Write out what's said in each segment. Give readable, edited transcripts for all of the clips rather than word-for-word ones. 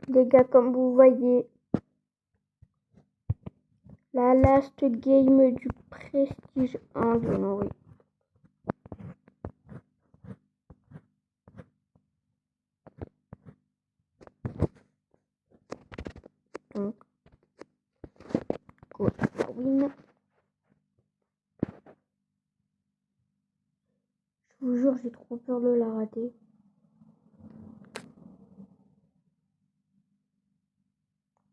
Les gars, comme vous voyez, la last game du Prestige 1 de Nori. Donc, go win. Je vous jure, j'ai trop peur de la rater.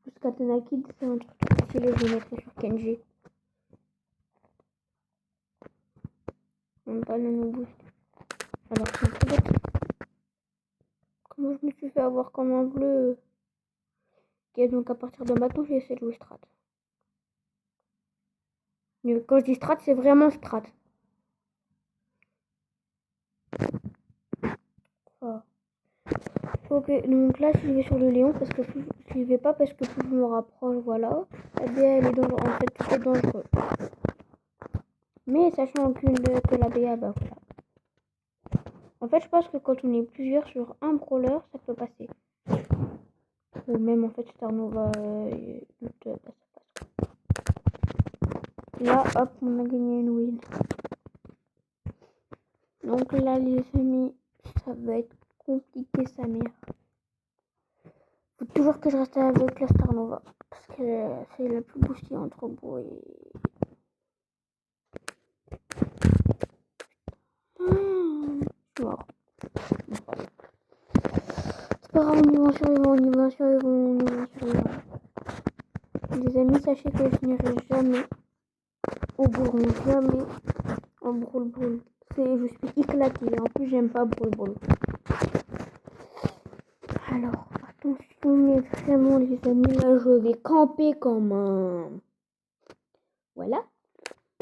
Plus Katana Kid, c'est un truc stylé, je le mettrai sur Kenji. Même pas le no boost. Alors, c'est un peu bête. Comment je me suis fait avoir comme un bleu? Ok, donc à partir de maintenant, j'ai essayé de jouer strat. Mais quand je dis strat, c'est vraiment strat. Oh. Ok, donc là, je vais sur le Léon parce que je n'y vais pas parce que plus je me rapproche, voilà. La BA, elle est dangereuse. En fait, tout est dangereux. Mais sachant que la BA, bah voilà. En fait, je pense que quand on est plusieurs sur un brawler, ça peut passer. Ou même en fait, Star Nova, ça passe. Là, hop, on a gagné une win. Donc là, les amis, ça va être compliqué, sa mère. Faut toujours que je reste avec la Star Nova. Parce que c'est la plus boostée entre beau et... Mort. C'est pas grave, on y va en survivant, on y va en survivant, on y va en survivant. Les amis, sachez que je n'irai jamais au bourron, jamais en brawl. Je suis éclatée, en plus j'aime pas brawl. Alors, attention, mais vraiment les amis, là je vais camper comme un... Voilà.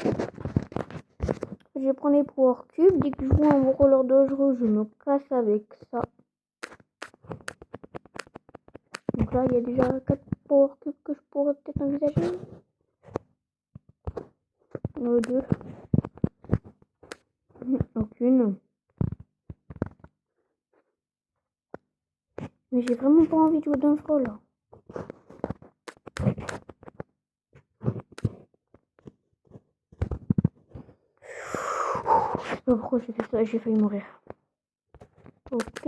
Je vais prendre les power cubes, dès que je vois un brawler dangereux, je me casse avec ça. Donc là, il y a déjà 4 power cubes que je pourrais peut-être envisager. 2. Aucune. Mais j'ai vraiment pas envie de jouer dangereux là. Je sais pas pourquoi j'ai fait ça, j'ai failli mourir. Ok.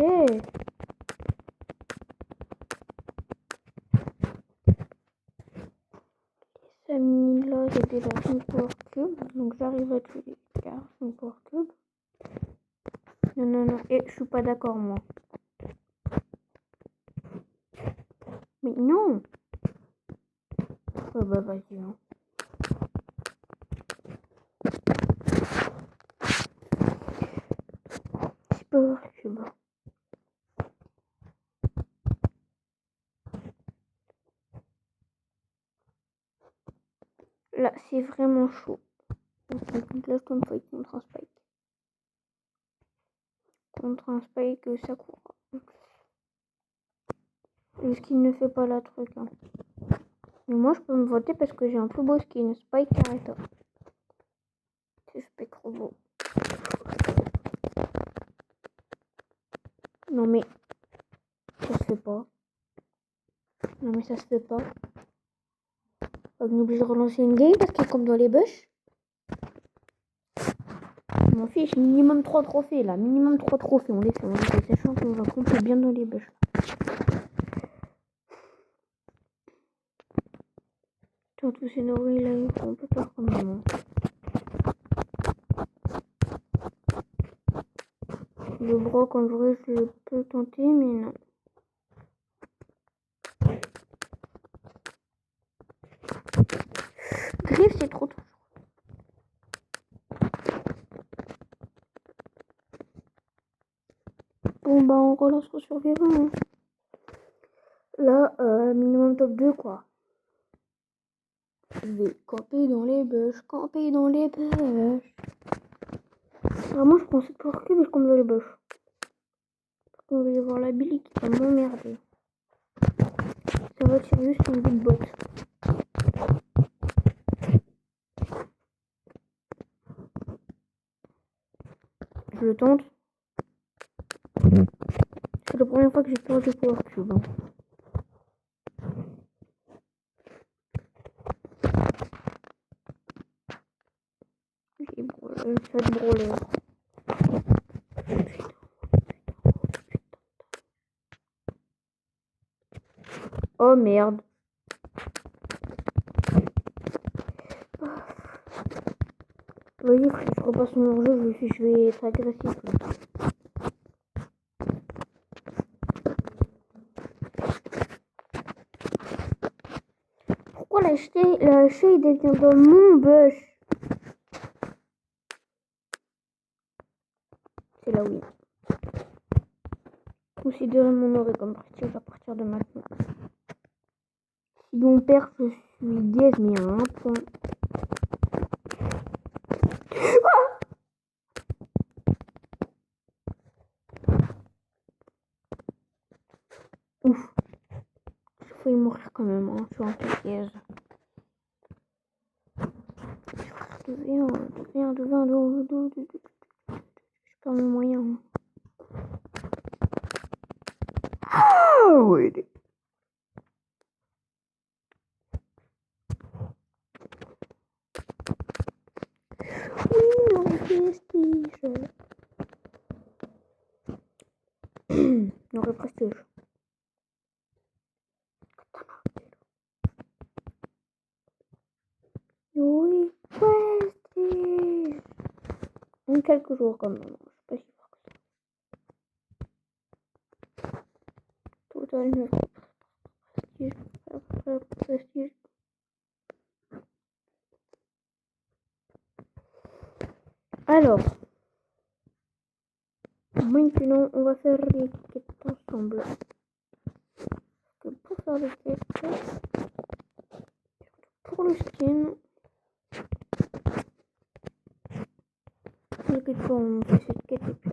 Les amis, là, j'ai déjà 5 power cubes. Donc j'arrive à tuer les gars, 5 power cubes. Non. Et je suis pas d'accord, moi. Mais non. Oh bah vas-y. Hein. C'est power cube. Là, c'est vraiment chaud. Ok, donc là, je me fight contre un Spike. Contre un Spike, ça court. Le skin ne fait pas la truc. Hein. Mais moi, je peux me voter parce que j'ai un plus beau skin. Spike Carreta. C'est Spike trop beau. Non mais, ça se fait pas. Non mais ça se fait pas. On est obligé de relancer une game parce qu'il est comme dans les bush. Je m'en fiche, minimum 3 trophées là. Minimum 3 trophées. On les fait. Sachant qu'on va compter bien dans les bush. Tous ces Nori là, ils font un peu peur quand même. Le broc en vrai, je peux tenter, mais non. Griffe, c'est trop. Bon bah on relance au survivant. Hein. Là, minimum top 2 quoi. Je vais camper dans les bush. Vraiment, je pensais pour que mais je compte dans les bush. On va y voir la Billy qui va m'emmerder. Ça va tirer juste un big bot. Je le tente. C'est la première fois que j'ai perdu Power Cube. Hein. Faites brûler. Oh merde. Vous voyez, je repasse mon jeu, je vais être agressif. Pourquoi la chaîne devient dans mon bush? C'est là oui. Considérez mon orée comme prestige à partir de maintenant. Si on perd, je suis dièse, mais à un point. Ouf. J'ai failli mourir quand même, hein. Je suis en piège. Deviens. Je perds mes moyens. Ah oui. Oui, non, prestige. Non, le prestige. Oui, prestige. En quelques jours quand même. Je sais pas si fort que ça. Total, prestige. Alors, maintenant, on va faire les quêtes ensemble. Parce que pour faire les quêtes, pour le skin, t'inquiète pas, on fait cette quête et puis